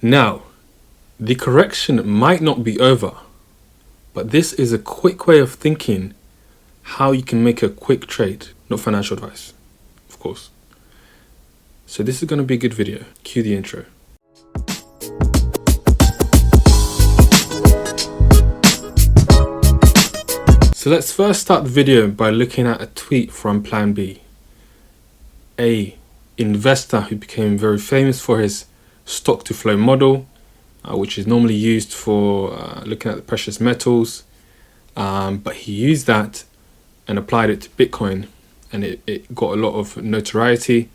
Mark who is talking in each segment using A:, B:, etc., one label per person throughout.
A: Now, the correction might not be over, but this is a quick way of thinking how you can make a quick trade, not financial advice, of course. So this is going to be a good video. Cue the intro. So let's first start the video by looking at a tweet from Plan B, a investor who became very famous for his stock to flow model, which is normally used for looking at the precious metals, but he used that and applied it to Bitcoin, and it got a lot of notoriety,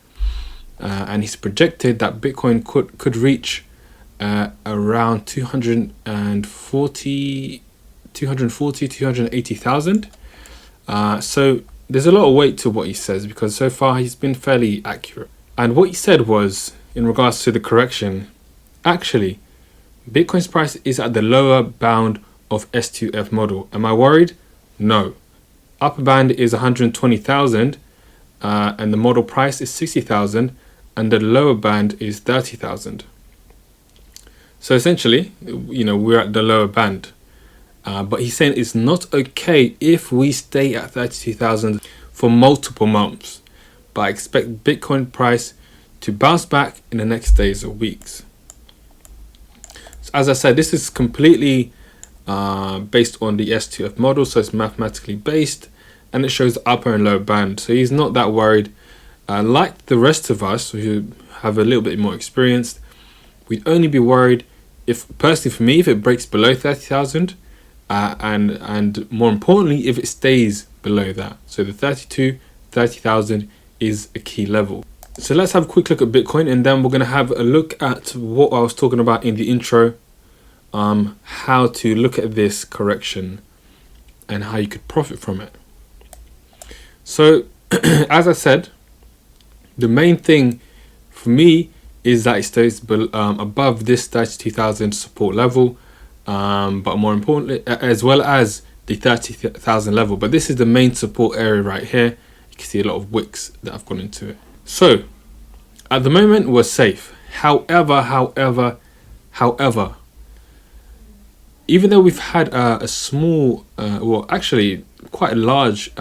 A: and he's projected that Bitcoin could reach around 280,000. So there's a lot of weight to what he says, because so far he's been fairly accurate. And what he said was, in regards to the correction, actually Bitcoin's price is at the lower bound of S2F model. Am I worried? No. Upper band is 120,000 and the model price is 60,000, and the lower band is 30,000. So essentially, we're at the lower band. But he's saying it's not okay if we stay at 32,000 for multiple months. But I expect Bitcoin price to bounce back in the next days or weeks. So as I said, this is completely based on the S2F model, so it's mathematically based, and it shows the upper and lower band. So he's not that worried. Like the rest of us who have a little bit more experience, we'd only be worried if, personally for me, if it breaks below 30,000. And more importantly, if it stays below that. So the 30,000 is a key level. So let's have a quick look at Bitcoin, and then we're going to have a look at what I was talking about in the intro, how to look at this correction and how you could profit from it. So as I said, the main thing for me is that it stays above this 32,000 support level, but more importantly, as well as the 30,000 level. But this is the main support area right here. You can see a lot of wicks that have gone into it. So at the moment we're safe. However, even though we've had a small, well, actually quite a large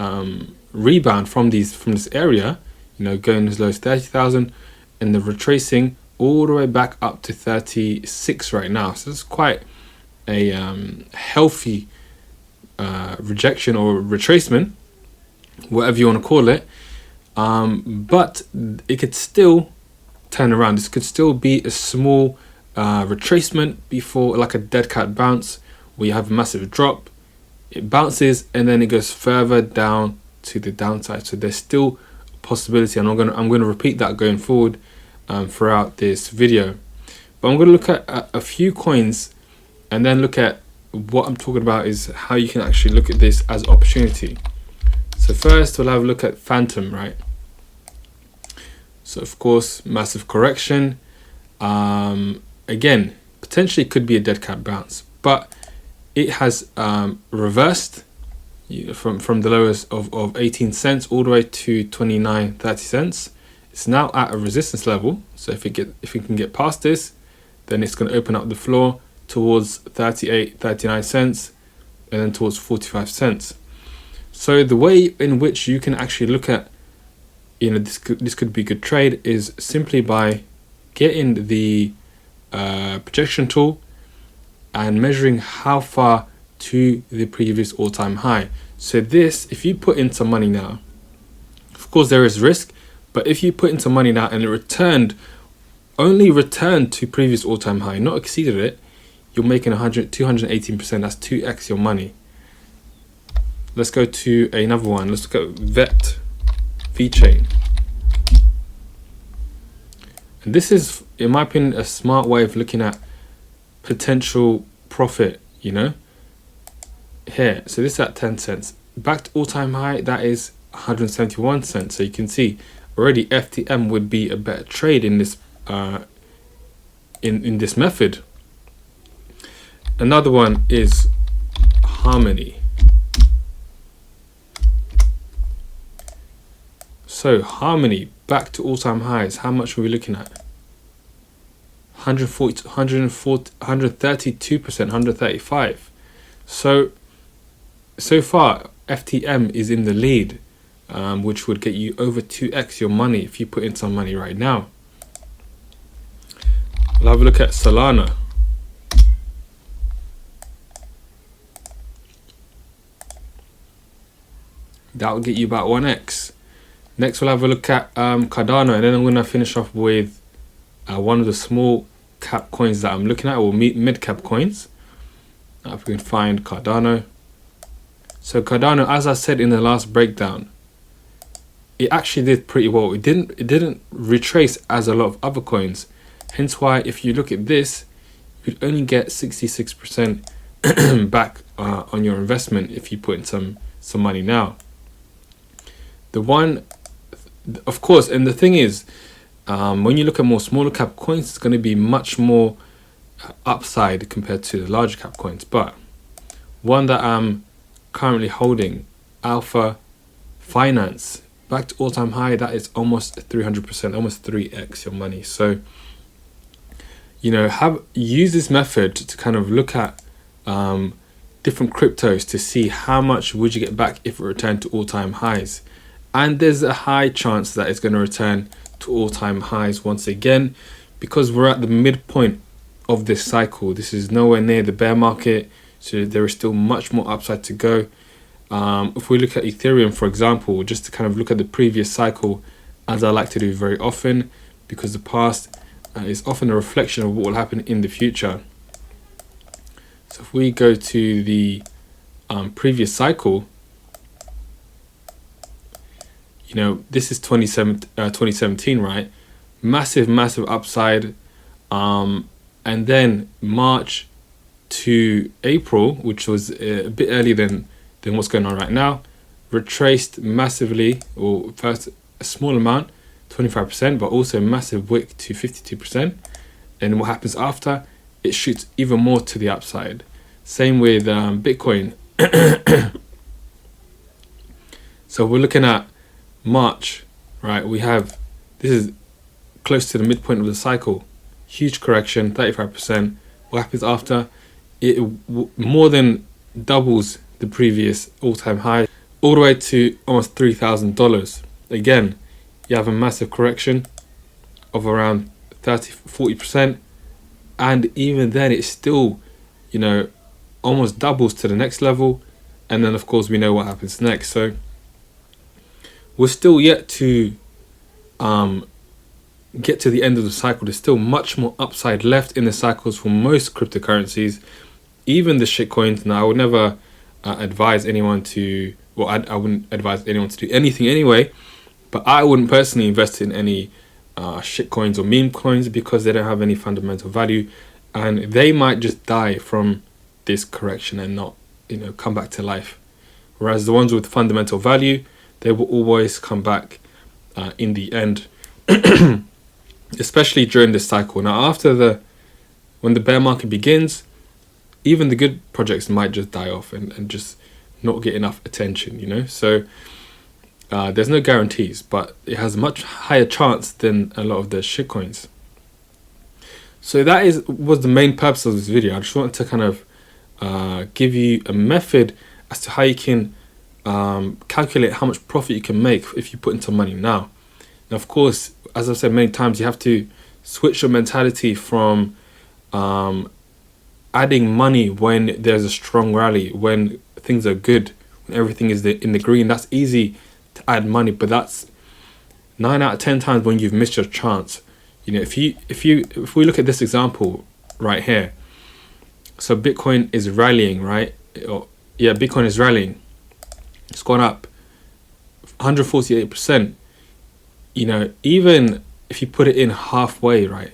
A: rebound from this area, going as low as 30,000, and the retracing all the way back up to 36 right now. So it's quite a healthy rejection or retracement, whatever you want to call it, but it could still turn around. This could still be a small retracement before, like a dead cat bounce, where you have a massive drop, it bounces, and then it goes further down to the downside. So there's still a possibility, and I'm going to repeat that going forward throughout this video. But I'm going to look at a few coins, and then look at what I'm talking about is how you can actually look at this as opportunity. So first we'll have a look at Fantom, right? So of course, massive correction. Again, potentially could be a dead cat bounce, but it has reversed from the lowest of 18 cents all the way to 29.30 cents. It's now at a resistance level. So if it can get past this, then it's going to open up the floor towards 39 cents and then towards 45 cents. So the way in which you can actually look at, this could be a good trade is simply by getting the projection tool and measuring how far to the previous all-time high. So this, if you put in some money now, of course there is risk, but if you put in some money now and it only returned to previous all-time high, not exceeded it, you're making 218%. That's 2x your money. Let's go to another one. Let's look at vechain. And this is, in my opinion, a smart way of looking at potential profit, here. So this is at 10 cents. Back to all-time high, that is 171 cents. So you can see already FTM would be a better trade in this in this method. Another one is Harmony. So Harmony back to all-time highs. How much are we looking at? 140, 140, 132%, 135. So far, FTM is in the lead, which would get you over 2x your money if you put in some money right now. We'll have a look at Solana. That will get you about 1x. Next, we'll have a look at Cardano, and then I'm going to finish off with one of the small cap coins that I'm looking at, or mid cap coins. If we can find Cardano. So Cardano, as I said in the last breakdown, it actually did pretty well. It didn't retrace as a lot of other coins. Hence why, if you look at this, you'd only get 66% back on your investment if you put in some money now. The one, of course, and the thing is, when you look at more smaller cap coins, it's going to be much more upside compared to the larger cap coins. But one that I'm currently holding, Alpha Finance, back to all-time high. That is almost 300%, almost 3x your money. So, you know, use this method to kind of look at different cryptos to see how much would you get back if it returned to all-time highs. And there's a high chance that it's going to return to all-time highs once again, because we're at the midpoint of this cycle. This is nowhere near the bear market, so there is still much more upside to go. If we look at Ethereum, for example, just to kind of look at the previous cycle, as I like to do very often, because the past is often a reflection of what will happen in the future. So if we go to the previous cycle, you know, this is 2017, right? Massive upside. And then March to April, which was a bit earlier than what's going on right now, retraced massively, or first a small amount, 25%, but also a massive wick to 52%. And what happens after? It shoots even more to the upside. Same with Bitcoin. So we're looking at March, right? This is close to the midpoint of the cycle. Huge correction, 35%. What happens after? It more than doubles the previous all-time high, all the way to almost $3,000. Again, you have a massive correction of around 30-40%, and even then it's still, you know, almost doubles to the next level. And then of course we know what happens next. So we're still yet to get to the end of the cycle. There's still much more upside left in the cycles for most cryptocurrencies, even the shitcoins. Now, I would never advise anyone to, well, I wouldn't advise anyone to do anything anyway, but I wouldn't personally invest in any shitcoins or meme coins, because they don't have any fundamental value, and they might just die from this correction and not, you know, come back to life. Whereas the ones with fundamental value, they will always come back in the end, especially during this cycle. Now, when the bear market begins, even the good projects might just die off and just not get enough attention, you know. So there's no guarantees, but it has a much higher chance than a lot of the shitcoins. So that was the main purpose of this video. I just wanted to kind of give you a method as to how you can calculate how much profit you can make if you put in some money now. Now, of course, as I've said many times, you have to switch your mentality from adding money when there's a strong rally, when things are good, when everything is in the green. That's easy to add money, but that's 9 out of 10 times when you've missed your chance. You know, if we look at this example right here, so Bitcoin is rallying, right? Yeah, Bitcoin is rallying. It's gone up 148%. You know, even if you put it in halfway, right?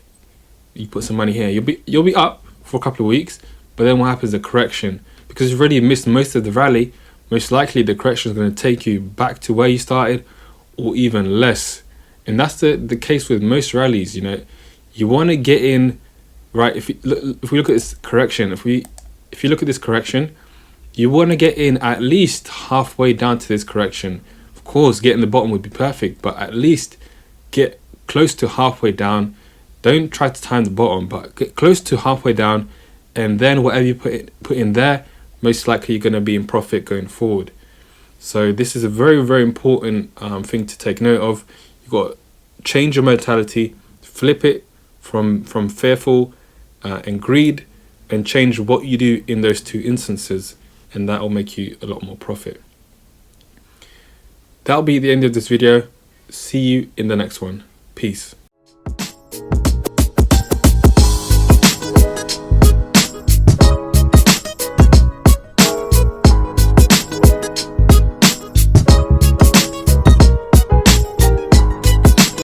A: You put some money here, you'll be up for a couple of weeks, but then what happens? The correction, because you've already missed most of the rally. Most likely, the correction is going to take you back to where you started, or even less. And that's the case with most rallies. You know, you want to get in, right? If we look at this correction, if you look at this correction, you want to get in at least halfway down to this correction. Of course, getting the bottom would be perfect, but at least get close to halfway down, Don't try to time the bottom, but get close to halfway down, and then whatever you put in there, most likely you're going to be in profit going forward. So this is a very, very important thing to take note of. You've got to change your mentality, flip it from fearful and greed, and change what you do in those two instances, and that will make you a lot more profit. That'll be the end of this video. See you in the next one. Peace.